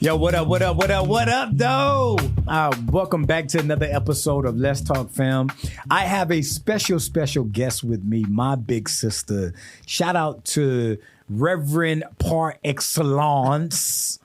Yo, what up, though? Welcome back to another episode of Let's Talk Fam. I have a special guest with me, my big sister. Shout out to Reverend par excellence,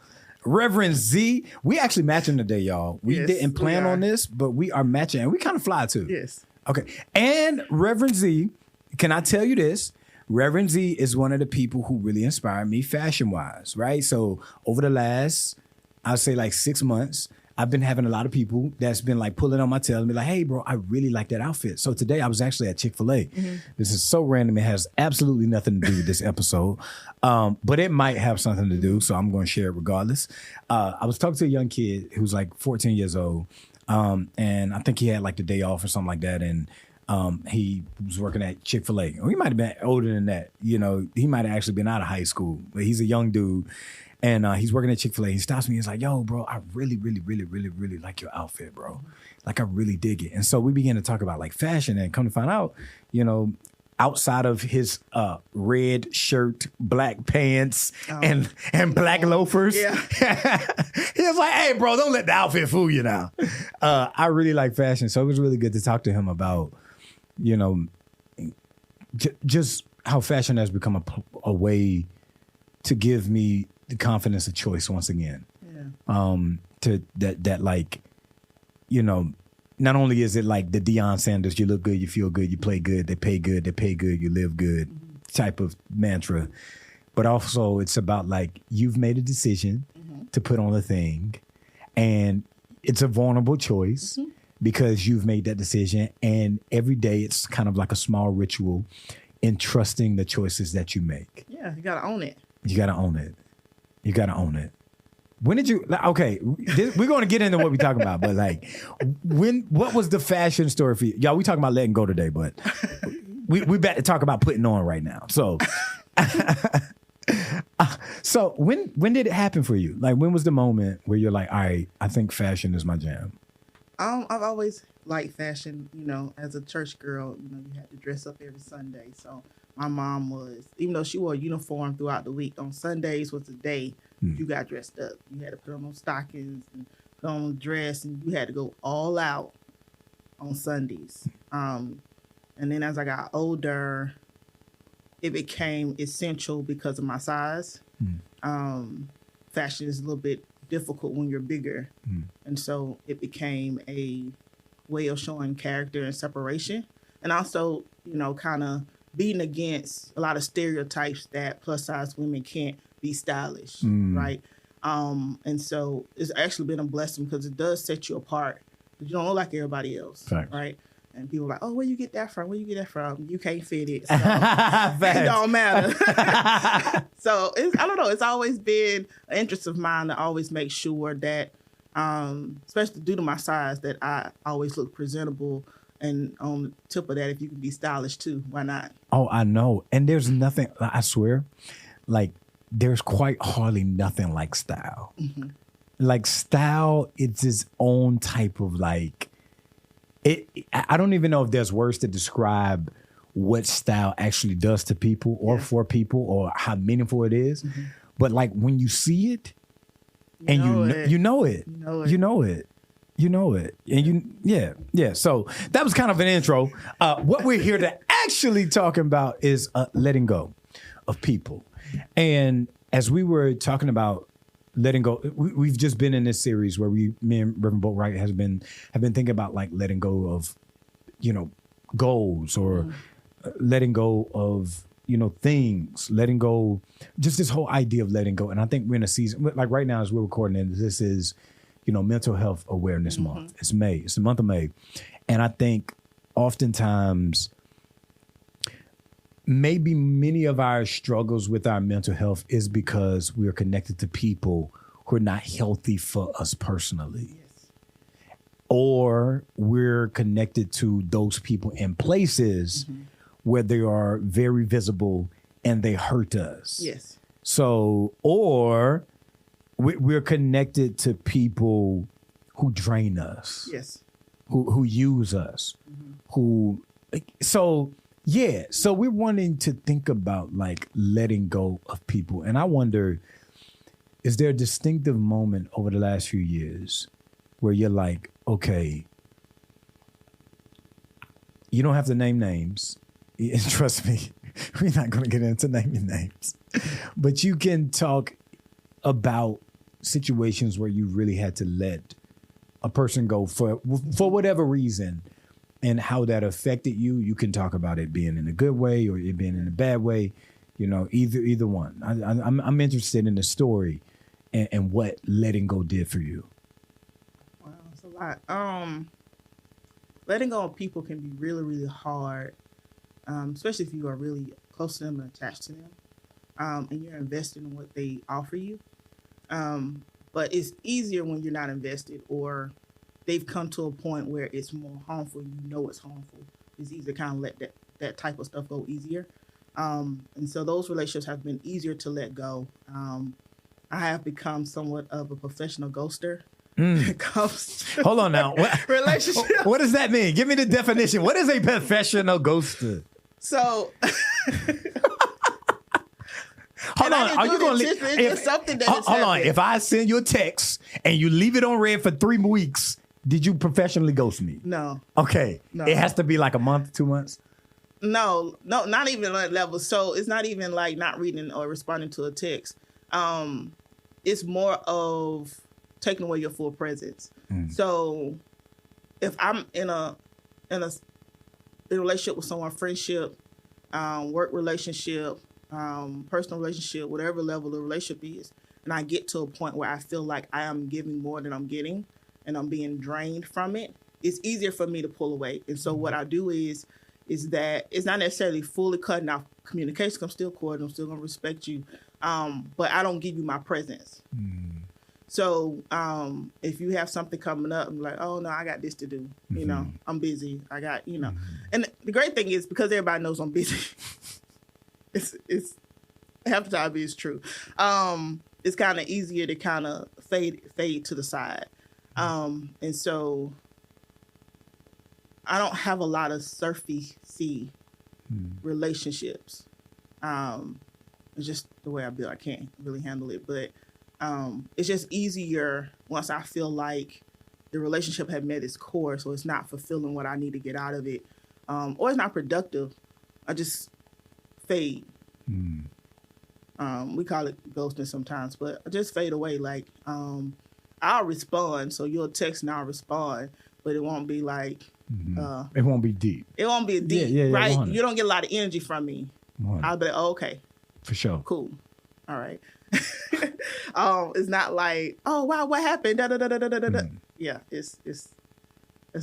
Reverend Z. We actually matching today, y'all. We didn't plan on this, but we are matching, and we kind of fly too. Yes. Okay. And Reverend Z, can I tell you this? Reverend Z is one of the people who really inspired me fashion-wise, right? So over the last, I'll say like 6 months, I've been having a lot of people that's been like pulling on my tail and be like, hey, bro, I really like that outfit. So today I was actually at Chick-fil-A. Mm-hmm. This is so random. It has absolutely nothing to do with this episode, but it might have something to do. So I'm going to share it regardless. I was talking to a young kid who's like 14 years old. And I think he had like the day off or something like that. And he was working at Chick-fil-A. Or he might have been older than that. You know, he might have actually been out of high school, but he's a young dude. And he's working at Chick-fil-A. He stops me. He's like, yo, bro, I really like your outfit, bro. Like, I really dig it. And so we began to talk about like fashion, and come to find out, you know, outside of his red shirt, black pants, and black loafers. Yeah. He was like, hey, bro, don't let the outfit fool you now. I really like fashion. So it was really good to talk to him about, you know, just how fashion has become a way to give me the confidence of choice once again. Yeah. To that like, you know, not only is it like the Deion Sanders, you look good, you feel good, you play good, they pay good, you live good type of mantra, but also it's about like you've made a decision to put on a thing, and it's a vulnerable choice because you've made that decision, and every day it's kind of like a small ritual in trusting the choices that you make. Yeah, you gotta own it. You gotta own it. You gotta own it. When did you? Okay, we're going to get into what we're talking about, but like, what was the fashion story for you? Y'all, we talking about letting go today, but we about to talk about putting on right now. So, so when did it happen for you? Like, when was the moment where you're like, all right, I think fashion is my jam? I've always liked fashion. You know, as a church girl, you know, you had to dress up every Sunday. So my mom was, even though she wore a uniform throughout the week, on Sundays was the day you got dressed up. You had to put on those stockings and put on a dress, and you had to go all out on Sundays. And then as I got older, it became essential because of my size. Fashion is a little bit difficult when you're bigger. And so it became a way of showing character and separation. And also, you know, kind of beating against a lot of stereotypes that plus size women can't be stylish, right? And so it's actually been a blessing because it does set you apart. You don't look like everybody else, right? And people are like, oh, where you get that from? Where you get that from? You can't fit it. So it don't matter. So I don't know. It's always been an interest of mine to always make sure that, especially due to my size, that I always look presentable. And on the tip of that, if you can be stylish too, why not? Oh, I know. And there's nothing, I swear, like there's quite hardly nothing like style. Like style, it's its own type of like, I don't even know if there's words to describe what style actually does to people or for people or how meaningful it is. But like when you see it, you know it. And so that was kind of an intro. What we're here to actually talking about is letting go of people. And as we were talking about letting go, we've just been in this series where me and Reverend Boatwright have been thinking about like letting go of, you know, goals or letting go of, you know, things, letting go, just this whole idea of letting go. And I think we're in a season, like right now as we're recording, and this is, you know, Mental Health Awareness Month. It's May. It's the month of May. And I think oftentimes maybe many of our struggles with our mental health is because we are connected to people who are not healthy for us personally. Or we're connected to those people in places where they are very visible and they hurt us. So, or we're connected to people who drain us. Who use us. So Yeah, so we're wanting to think about like letting go of people. And I wonder, is there a distinctive moment over the last few years where you're like, okay, you don't have to name names. And trust me, we're not going to get into naming names. But you can talk about situations where you really had to let a person go for whatever reason, and how that affected you. You can talk about it being in a good way or it being in a bad way. You know, either one. I'm interested in the story and what letting go did for you. Wow, it's a lot. Letting go of people can be really, really hard, especially if you are really close to them and attached to them, and you're invested in what they offer you. But it's easier when you're not invested, or they've come to a point where it's more harmful. You know it's harmful. It's easier to kind of let that type of stuff go easier. And so those relationships have been easier to let go. I have become somewhat of a professional ghoster. Hold on now. Relationship. What does that mean? Give me the definition. What is a professional ghoster? So, hold on. Are you going to it's something that has hold on. happened. If I send you a text and you leave it on red for 3 weeks, did you professionally ghost me? No. Okay. No. It has to be like a month, 2 months. No, not even that level. So it's not even like not reading or responding to a text. It's more of taking away your full presence. So if I'm in a relationship with someone, friendship, work relationship, personal relationship, whatever level the relationship is, and I get to a point where I feel like I am giving more than I'm getting and I'm being drained from it, it's easier for me to pull away. And so what I do is that it's not necessarily fully cutting off communication. I'm still cordial. I'm still going to respect you. But I don't give you my presence. So if you have something coming up, I'm like, oh, no, I got this to do. You know, I'm busy. I got, you know. And the great thing is because everybody knows I'm busy, it's half the time it's true. It's kind of easier to kind of fade to the side. And so I don't have a lot of surface relationships. It's just the way I build. I can't really handle it. But it's just easier once I feel like the relationship had met its core, so it's not fulfilling what I need to get out of it, or it's not productive. I just fade. We call it ghosting sometimes, but I just fade away. Like I'll respond, so you'll text and I'll respond, but it won't be like it won't be deep. It won't be deep, yeah, right? 100. You don't get a lot of energy from me. 100. I'll be like, oh, okay, for sure, cool, all right. It's not like, oh wow, what happened? Da, da, da, da, da, da, da. Yeah, it's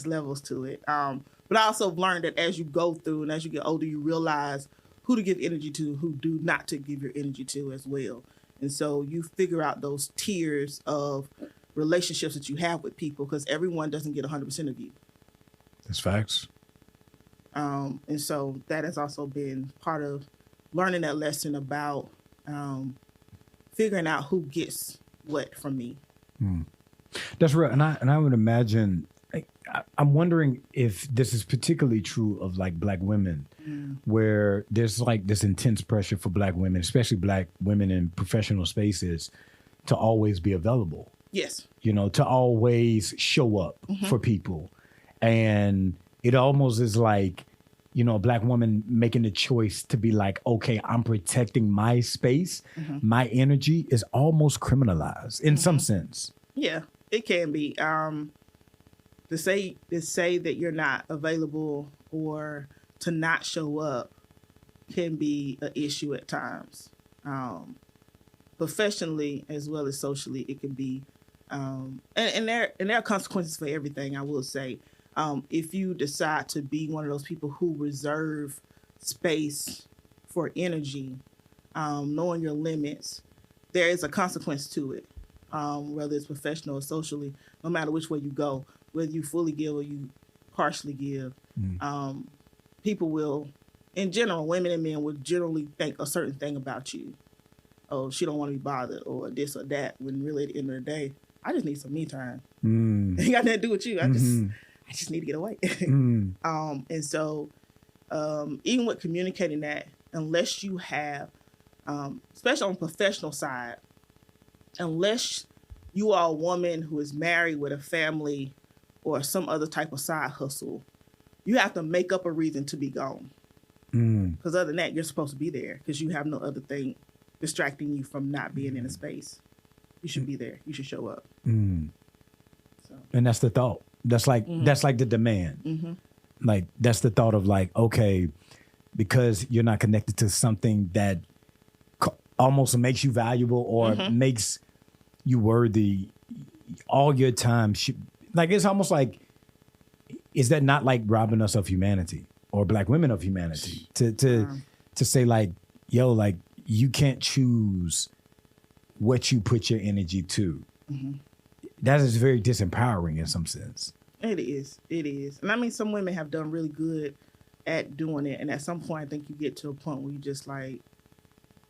levels to it. But I also learned that as you go through and as you get older, you realize who to give energy to, who do not to give your energy to as well. And so you figure out those tiers of relationships that you have with people, because everyone doesn't get 100% of you. That's facts. And so that has also been part of learning that lesson about figuring out who gets what from me. That's real. And I would imagine, I'm wondering if this is particularly true of like Black women, where there's like this intense pressure for Black women, especially Black women in professional spaces, to always be available. Yes. You know, to always show up for people. And it almost is like, you know, a Black woman making the choice to be like, okay, I'm protecting my space. My energy is almost criminalized in some sense. Yeah, it can be. To say that you're not available or to not show up can be an issue at times. Professionally as well as socially, it can be. And there are consequences for everything, I will say. If you decide to be one of those people who reserve space for energy, knowing your limits, there is a consequence to it, whether it's professional or socially, no matter which way you go, whether you fully give or you partially give. People will, in general, women and men will generally think a certain thing about you. Oh, she don't want to be bothered or this or that, when really at the end of the day, I just need some me time. It ain't got nothing to do with you. I just need to get away. And so Even with communicating that, unless you have, especially on the professional side, unless you are a woman who is married with a family or some other type of side hustle, you have to make up a reason to be gone. Because other than that, you're supposed to be there because you have no other thing distracting you from not being in a space. You should be there. You should show up. So. And that's the thought. That's like the demand. Like that's the thought of like, okay, because you're not connected to something that almost makes you valuable or makes you worthy. All your time should, like, it's almost like, is that not like robbing us of humanity or black women of humanity to say like, yo, like you can't choose what you put your energy to. That is very disempowering in some sense. It is. It is. And I mean, some women have done really good at doing it. And at some point, I think you get to a point where you just like,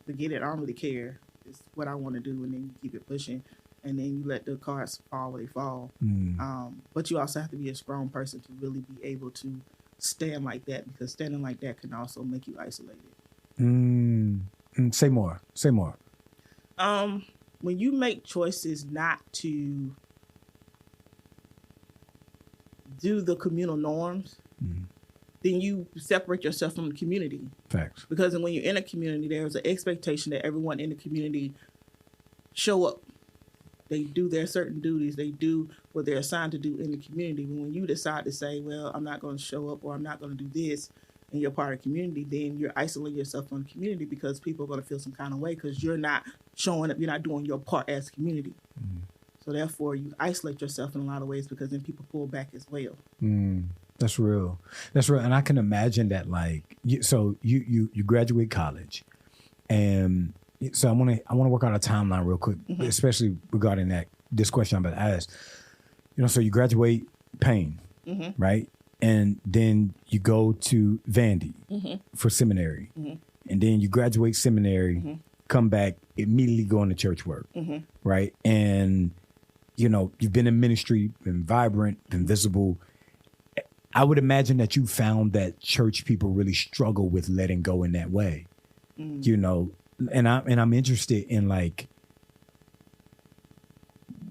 forget it. I don't really care. It's what I want to do. And then you keep it pushing. And then you let the cards fall where they fall. But you also have to be a strong person to really be able to stand like that, because standing like that can also make you isolated. Say more. Say more. When you make choices not to do the communal norms, then you separate yourself from the community. Facts. Because when you're in a community, there's an expectation that everyone in the community show up. They do their certain duties. They do what they're assigned to do in the community. But when you decide to say, well, I'm not going to show up or I'm not going to do this, and you're part of the community, then you're isolating yourself from the community because people are going to feel some kind of way because you're not showing up. You're not doing your part as a community. So therefore, you isolate yourself in a lot of ways because then people pull back as well. That's real. That's real. And I can imagine that, like, so you graduate college, and so I want to work out a timeline real quick, especially regarding this question I'm about to ask. So you graduate Payne, right? And then you go to Vandy for seminary. And then you graduate seminary, come back, immediately go into church work, right? And, you've been in ministry, been vibrant, been visible. I would imagine that you found that church people really struggle with letting go in that way, and I'm interested in, like,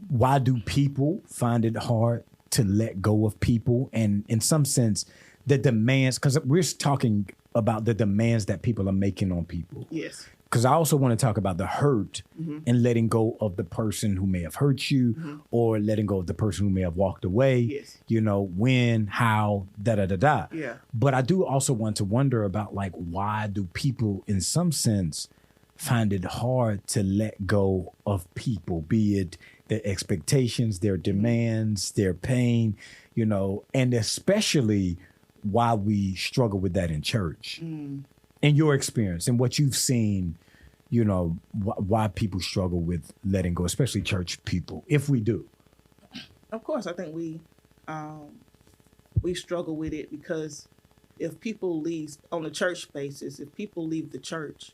why do people find it hard to let go of people? And in some sense, the demands, because we're talking about the demands that people are making on people. Yes. Because I also want to talk about the hurt and letting go of the person who may have hurt you or letting go of the person who may have walked away. Yes. When, how, da-da-da-da. Yeah. But I do also want to wonder about, like, why do people in some sense find it hard to let go of people, be it their expectations, their demands, their pain, and especially why we struggle with that in church. In your experience and what you've seen, why people struggle with letting go, especially church people, if we do. Of course, I think we struggle with it because if people leave on the church basis, if people leave the church,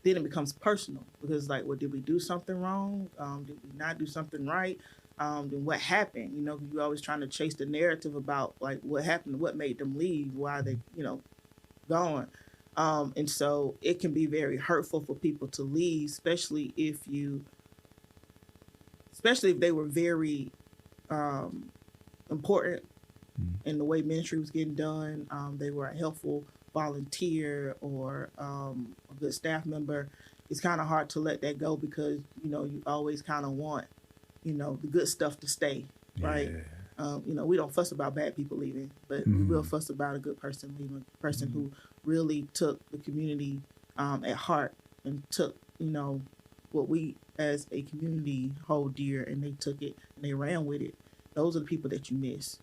then it becomes personal because, like, well, did we do something wrong? Did we not do something right? Then what happened? You're always trying to chase the narrative about, like, what happened, what made them leave, why they, gone. And so it can be very hurtful for people to leave, especially if they were very important in the way ministry was getting done. They were a helpful volunteer or a good staff member. It's kind of hard to let that go because, you always kind of want, the good stuff to stay, right? We don't fuss about bad people leaving, but we will fuss about a good person leaving, a person who really took the community at heart and took, what we as a community hold dear, and they took it and they ran with it. Those are the people that you miss.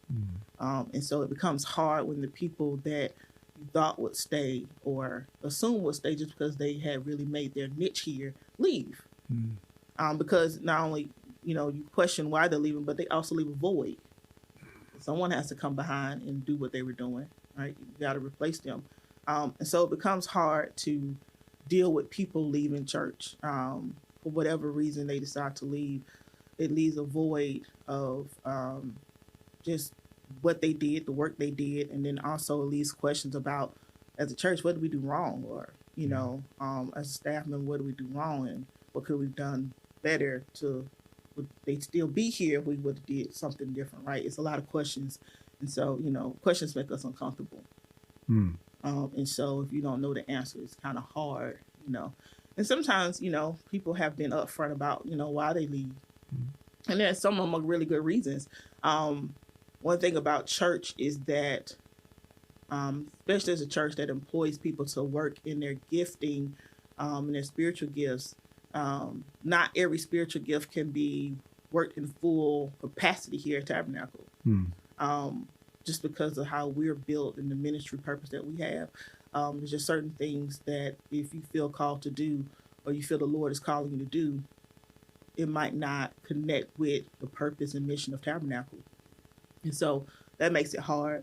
And so it becomes hard when the people that you thought would stay or assume would stay just because they had really made their niche here leave. Because not only, you question why they're leaving, but they also leave a void. Someone has to come behind and do what they were doing, right? You got to replace them. And so it becomes hard to deal with people leaving church for whatever reason they decide to leave. It leaves a void of just what they did, the work they did, and then also it leaves questions about as a church, what did we do wrong? Or, as a staff member, what did we do wrong? And what could we have done better would they still be here if we would have did something different, right? It's a lot of questions. And so, questions make us uncomfortable. And so if you don't know the answer, it's kind of hard, And sometimes, people have been upfront about, why they leave. And then some of them are really good reasons. One thing about church is that, especially as a church that employs people to work in their gifting and their spiritual gifts, not every spiritual gift can be worked in full capacity here at Tabernacle. Just because of how we're built and the ministry purpose that we have. There's just certain things that if you feel called to do or you feel the Lord is calling you to do, it might not connect with the purpose and mission of Tabernacle. And so that makes it hard.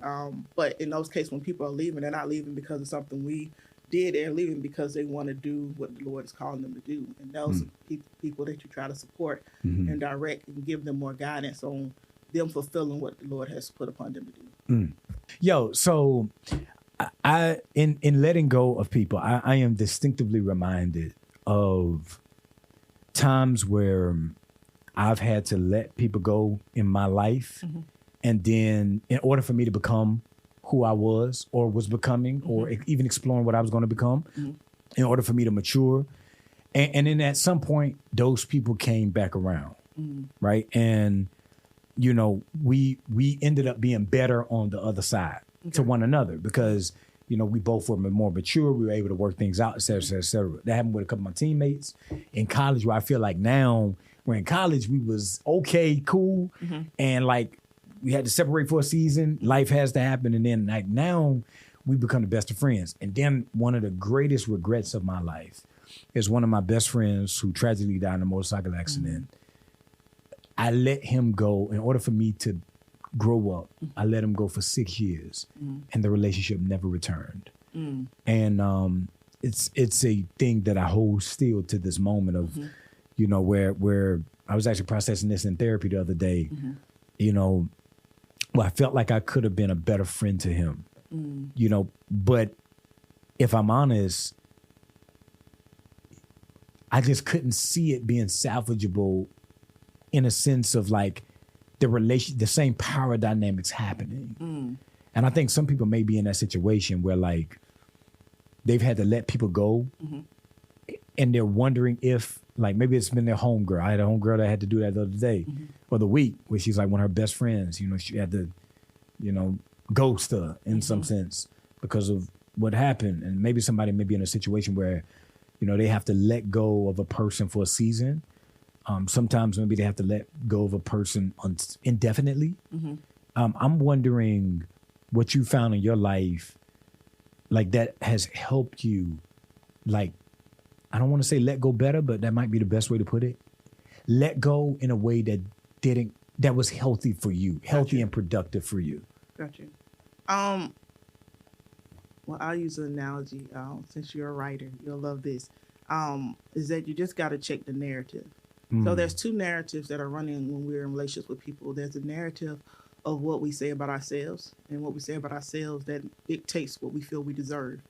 But in those cases, when people are leaving, they're not leaving because of something we did. They're leaving because they want to do what the Lord is calling them to do. And those are people that you try to support and direct and give them more guidance on them fulfilling what the Lord has put upon them to do. Yo, so I in letting go of people, I am distinctively reminded of times where I've had to let people go in my life. And then in order for me to become who I was or was becoming or even exploring what I was going to become, in order for me to mature. And then at some point, those people came back around, right? And we ended up being better on the other side to one another because, we both were more mature. We were able to work things out, et cetera, et cetera, et cetera. That happened with a couple of my teammates in college where I feel like now we're in college, we was okay, cool. And like we had to separate for a season. Life has to happen. And then like now we become the best of friends. And then one of the greatest regrets of my life is one of my best friends who tragically died in a motorcycle accident. I let him go in order for me to grow up. I let him go for 6 years and the relationship never returned. And it's a thing that I hold still to this moment of, where I was actually processing this in therapy the other day, I felt like I could have been a better friend to him, but if I'm honest, I just couldn't see it being salvageable in a sense of like the same power dynamics happening. And I think some people may be in that situation where like they've had to let people go and they're wondering if like maybe it's been their homegirl. I had a homegirl that had to do that the other day or the week where she's like one of her best friends, she had to, ghost her in some sense because of what happened. And maybe somebody may be in a situation where, they have to let go of a person for a season. Sometimes maybe they have to let go of a person indefinitely. I'm wondering what you found in your life, like that has helped you, like, I don't want to say let go better, but that might be the best way to put it. Let go in a way that was healthy for you, healthy and productive for you. Got you. Well, I'll use an analogy. Since you're a writer, you'll love this. Is that you just got to check the narrative. So there's two narratives that are running when we're in relationships with people. There's a narrative of what we say about ourselves, and what we say about ourselves that dictates what we feel we deserve,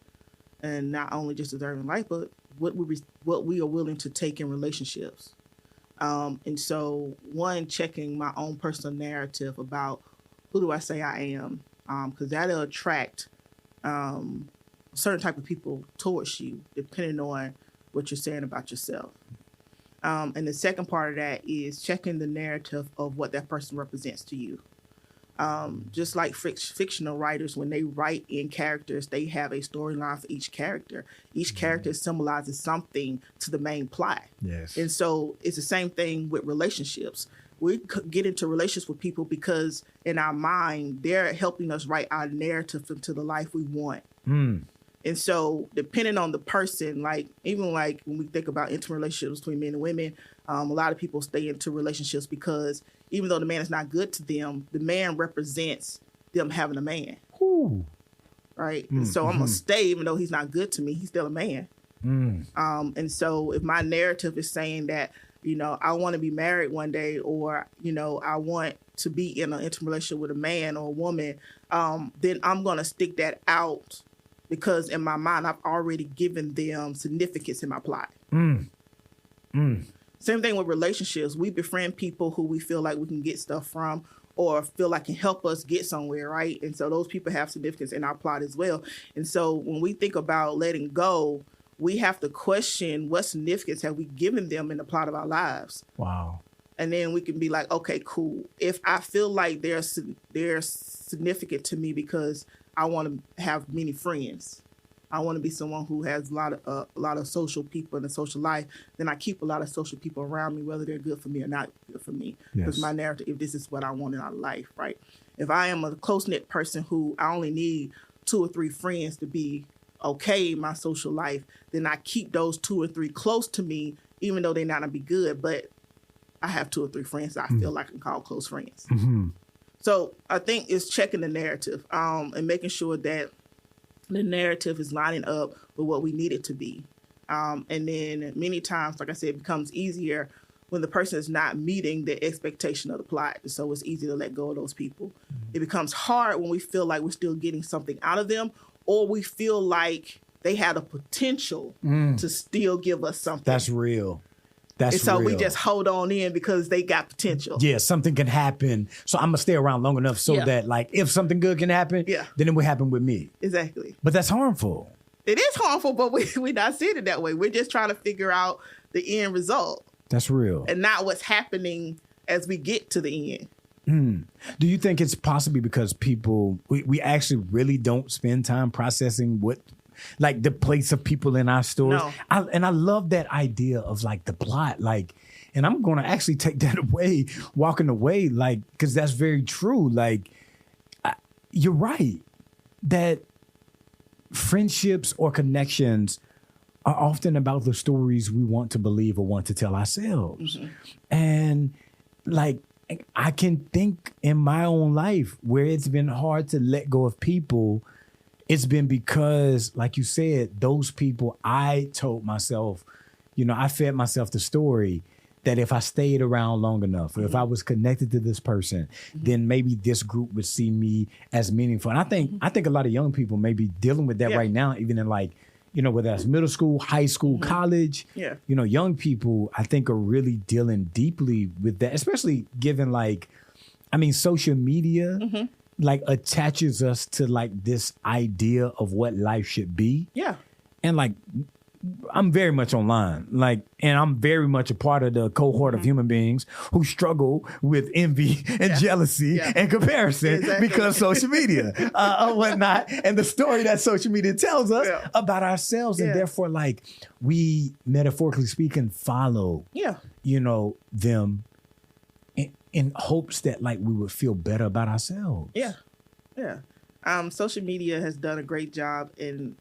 and not only just deserve in life, but what we are willing to take in relationships. And so, one, checking my own personal narrative about who do I say I am, because that'll attract a certain type of people towards you, depending on what you're saying about yourself. And the second part of that is checking the narrative of what that person represents to you. Just like fictional writers, when they write in characters, they have a storyline for each character. Each character symbolizes something to the main plot. Yes. And so it's the same thing with relationships. We get into relationships with people because in our mind, they're helping us write our narrative into the life we want. And so depending on the person, like even like when we think about intimate relationships between men and women, a lot of people stay into relationships because even though the man is not good to them, the man represents them having a man. Ooh. Right. And so I'm going to stay even though he's not good to me. He's still a man. And so if my narrative is saying that, I want to be married one day, or, I want to be in an intimate relationship with a man or a woman, then I'm going to stick that out because in my mind, I've already given them significance in my plot. Same thing with relationships. We befriend people who we feel like we can get stuff from or feel like can help us get somewhere, right? And so those people have significance in our plot as well. And so when we think about letting go, we have to question what significance have we given them in the plot of our lives. Wow. And then we can be like, okay, cool. If I feel like they're significant to me because I want to have many friends, I want to be someone who has a lot of social people in a social life, then I keep a lot of social people around me, whether they're good for me or not good for me. Because my narrative, if this is what I want in our life, right? If I am a close-knit person who I only need 2 or 3 friends to be okay in my social life, then I keep those 2 or 3 close to me, even though they're not going to be good. But I have 2 or 3 friends that I feel like I can call close friends. So I think it's checking the narrative and making sure that the narrative is lining up with what we need it to be. And then many times, like I said, it becomes easier when the person is not meeting the expectation of the plot. So it's easy to let go of those people. It becomes hard when we feel like we're still getting something out of them, or we feel like they had a potential to still give us something. That's real. That's and so real. we just hold on in because they got potential. Yeah, something can happen. So I'm going to stay around long enough so that, like, if something good can happen, then it will happen with me. Exactly. But that's harmful. It is harmful, but we're not seeing it that way. We're just trying to figure out the end result. That's real. And not what's happening as we get to the end. Do you think it's possibly because people, we actually really don't spend time processing what, like, the place of people in our stories? No. I love that idea of, like, the plot, like, and I'm going to actually take that away, walking away, like, because that's very true. Like, you're right that friendships or connections are often about the stories we want to believe or want to tell ourselves. And, like, I can think in my own life where it's been hard to let go of people. It's been because, like you said, those people, I told myself, I fed myself the story that if I stayed around long enough, or if I was connected to this person, then maybe this group would see me as meaningful. And I think a lot of young people may be dealing with that right now, even in, like, whether that's middle school, high school, college. Young people, I think, are really dealing deeply with that, especially given, like, social media, like, attaches us to, like, this idea of what life should be. Yeah. And, like, I'm very much online, like, and I'm very much a part of the cohort of human beings who struggle with envy and jealousy and comparison because social media or whatnot, and the story that social media tells us about ourselves, and therefore, like, we, metaphorically speaking, follow, them in hopes that, like, we would feel better about ourselves. Social media has done a great job in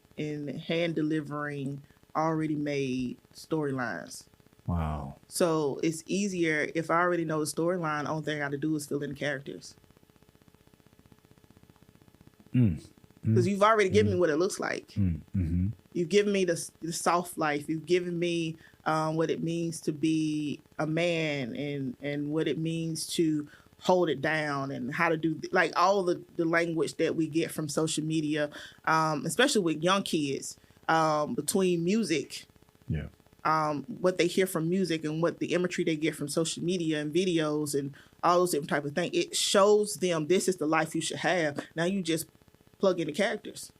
hand delivering already made storylines. Wow. So it's easier if I already know the storyline. Only thing I got to do is fill in the characters. Because you've already given me what it looks like. You've given me the soft life. You've given me what it means to be a man and what it means to hold it down and how to do, like, all the language that we get from social media, especially with young kids, between music, what they hear from music and what the imagery they get from social media and videos and all those different type of things. It shows them this is the life you should have. Now you just plug in the characters.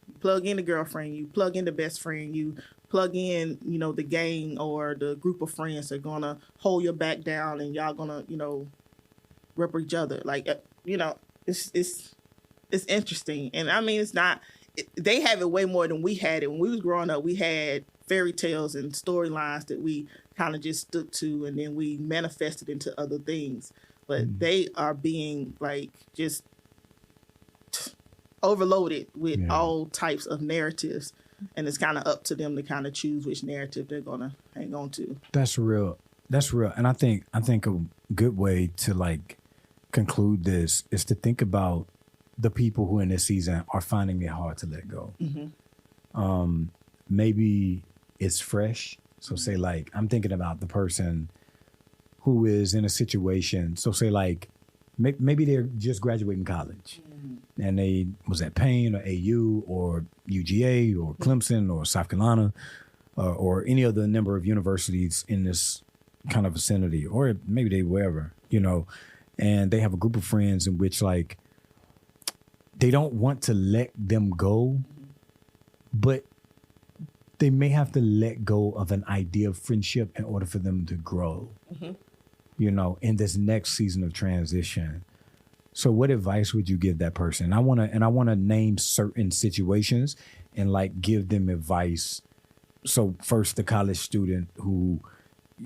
You plug in the girlfriend, you plug in the best friend, you plug in, the gang or the group of friends that are going to hold your back down and y'all going to, rip each other. Like, it's interesting. And it's not, they have it way more than we had it. When we was growing up, we had fairy tales and storylines that we kind of just stuck to, and then we manifested into other things. But they are being, like, just overloaded with all types of narratives, and it's kind of up to them to kind of choose which narrative they're gonna hang on to. That's real. And I think a good way to, like, conclude this is to think about the people who in this season are finding it hard to let go. Maybe it's fresh. So say, like, I'm thinking about the person who is in a situation. So say, like, maybe they're just graduating college and they was at Payne or AU or UGA or Clemson or South Carolina or any of the number of universities in this kind of vicinity, or maybe they wherever, and they have a group of friends in which like they don't want to let them go, but they may have to let go of an idea of friendship in order for them to grow, in this next season of transition. So what advice would you give that person? I want to name certain situations and like give them advice. So first, the college student who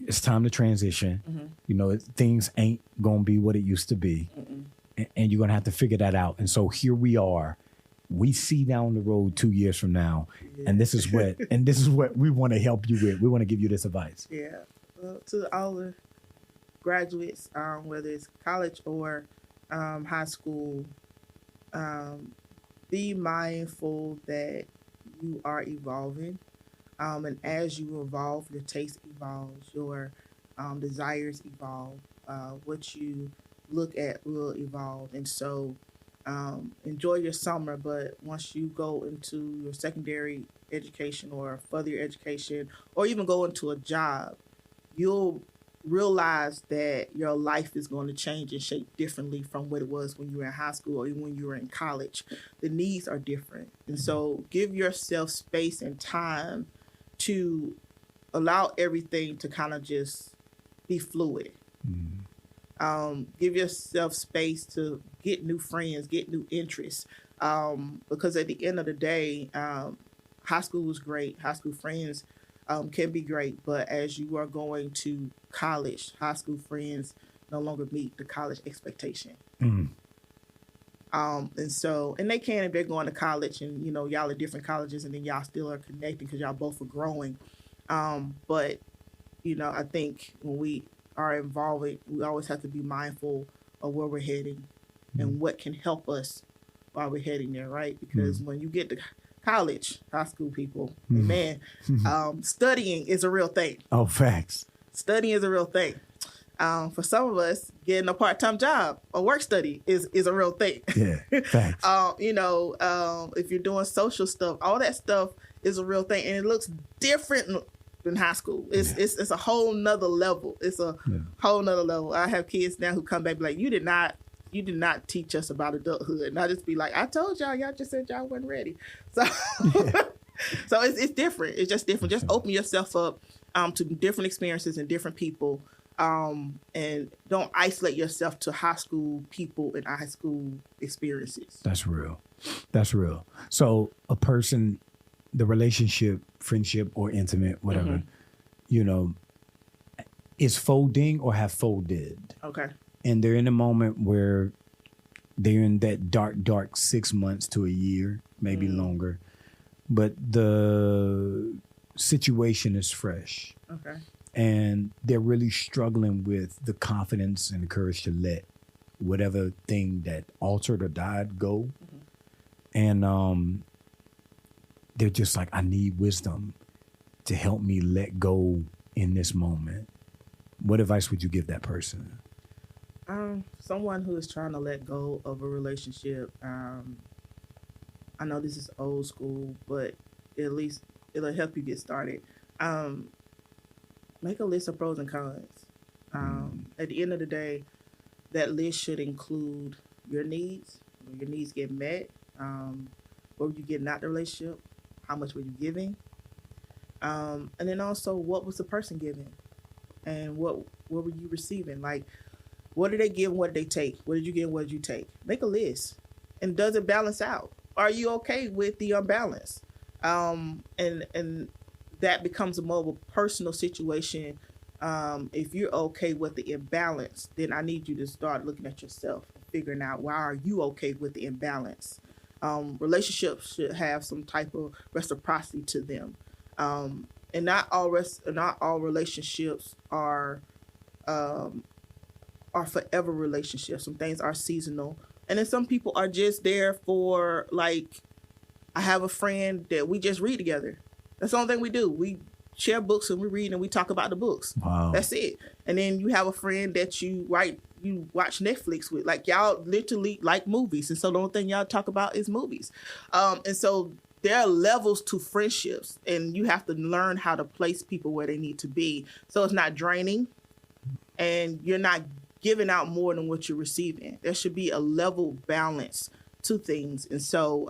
it's time to transition. Things ain't going to be what it used to be. And you're going to have to figure that out. And so here we are. We see down the road 2 years from now, and this is what we want to help you with. We want to give you this advice. Yeah, to all the graduates, whether it's college or high school, be mindful that you are evolving, and as you evolve, your taste evolves, your desires evolve, what you look at will evolve, and so. Enjoy your summer, but once you go into your secondary education or further education, or even go into a job, you'll realize that your life is going to change and shape differently from what it was when you were in high school or even when you were in college. The needs are different. And so give yourself space and time to allow everything to kind of just be fluid. Give yourself space to get new friends, get new interests. Because at the end of the day, high school was great. High school friends can be great. But as you are going to college, high school friends no longer meet the college expectation. And they can if they're going to college and, y'all are different colleges and then y'all still are connecting because y'all both are growing. But, I think when we are involved, we always have to be mindful of where we're heading and what can help us while we're heading there, right? Because when you get to college, high school people, man, studying is a real thing. Oh, facts. Studying is a real thing. For some of us, getting a part-time job or work study is a real thing. Yeah, facts. If you're doing social stuff, all that stuff is a real thing, and it looks different in high school. It's a whole nother level. It's a whole nother level. I have kids now who come back like, you did not teach us about adulthood. And I just be like, I told y'all just said y'all wasn't ready. So so it's different. It's just different. Just open yourself up to different experiences and different people. And don't isolate yourself to high school people and high school experiences. That's real. So a person, the relationship, friendship, or intimate, whatever, is folding or have folded. Okay. And they're in a moment where they're in that dark 6 months to a year, maybe longer. But the situation is fresh. Okay. And they're really struggling with the confidence and the courage to let whatever thing that altered or died go. And they're just like, I need wisdom to help me let go in this moment. What advice would you give that person? Someone who is trying to let go of a relationship. I know this is old school, but at least it'll help you get started. Make a list of pros and cons. At the end of the day, that list should include your needs. When your needs get met, what were you getting out of the relationship? How much were you giving? And then also, what was the person giving? And what were you receiving? Like, what did they give and what did they take? What did you get and what did you take? Make a list. And does it balance out? Are you okay with the unbalance? And that becomes a more personal situation. If you're okay with the imbalance, then I need you to start looking at yourself and figuring out, why are you okay with the imbalance? Relationships should have some type of reciprocity to them. And not all relationships are forever relationships. Some things are seasonal. And then some people are just there for, like, I have a friend that we just read together. That's the only thing we do. We share books and we read and we talk about the books. Wow. That's it. And then you have a friend that you write you watch Netflix with. Like, y'all literally like movies. And so the only thing y'all talk about is movies. And so there are levels to friendships, and you have to learn how to place people where they need to be. So it's not draining, and you're not giving out more than what you're receiving. There should be a level balance to things. And so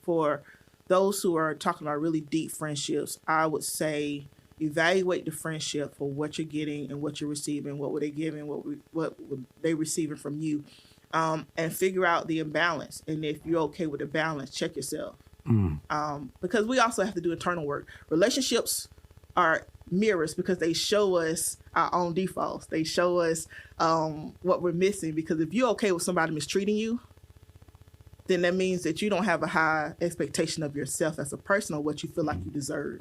for those who are talking about really deep friendships, I would say evaluate the friendship for what you're getting and what you're receiving. What were they giving? What were they receiving from you? And figure out the imbalance. And if you're okay with the balance, check yourself. Because we also have to do internal work. Relationships are mirrors because they show us our own defaults. They show us what we're missing. Because if you're okay with somebody mistreating you, then that means that you don't have a high expectation of yourself as a person or what you feel like you deserve.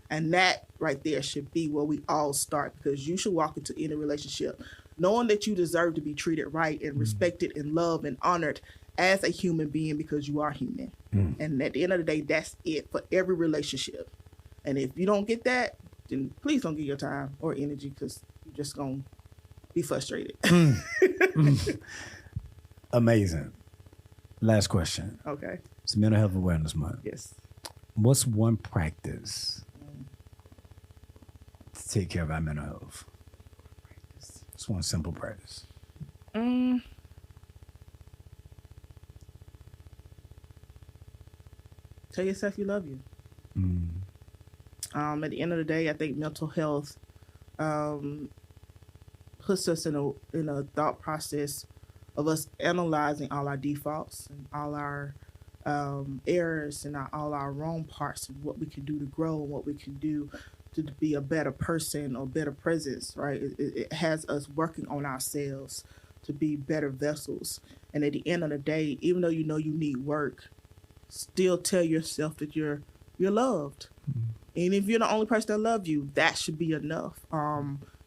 And that right there should be where we all start, because you should walk into any relationship knowing that you deserve to be treated right and respected and loved and honored as a human being, because you are human. And at the end of the day, that's it for every relationship. And if you don't get that, then please don't give your time or energy, because you're just going to be frustrated. Amazing. Last question. Okay. It's Mental Health Awareness Month. Yes. What's one practice to take care of our mental health? It's one simple practice. Tell yourself you love you. At the end of the day, I think mental health puts us in a thought process of us analyzing all our defaults and all our errors and all our wrong parts, and what we can do to grow and what we can do to be a better person or better presence, right? It has us working on ourselves to be better vessels. And at the end of the day, even though you know you need work, still tell yourself that you're loved. And if you're the only person that loves you, that should be enough.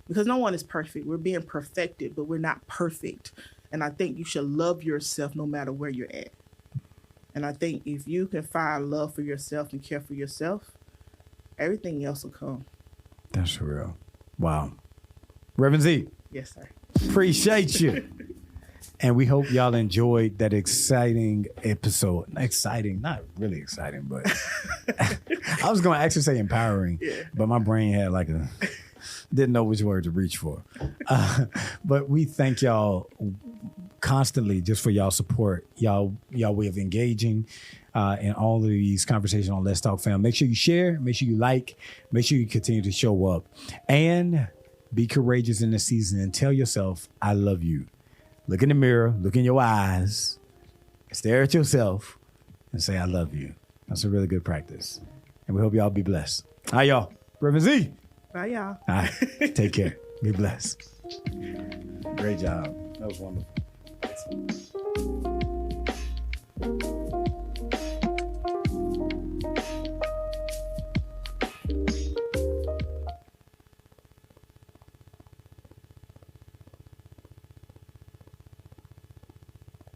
Because no one is perfect. We're being perfected, but we're not perfect. And I think you should love yourself no matter where you're at. And I think if you can find love for yourself and care for yourself, everything else will come. That's real. Wow. Reverend Z. Yes, sir. Appreciate you. And we hope y'all enjoyed that exciting episode. Exciting, not really exciting, but I was going to actually say empowering, but my brain had didn't know which word to reach for. But we thank y'all constantly just for y'all support, y'all way of engaging in all of these conversations on Let's Talk Fam. Make sure you share, make sure you like, make sure you continue to show up, and be courageous in this season and tell yourself, I love you. Look in the mirror, look in your eyes, stare at yourself, and say, I love you. That's a really good practice. And we hope y'all be blessed. All right, y'all. Reverend Z. Bye, y'all. All right. Take care. Be blessed. Great job. That was wonderful.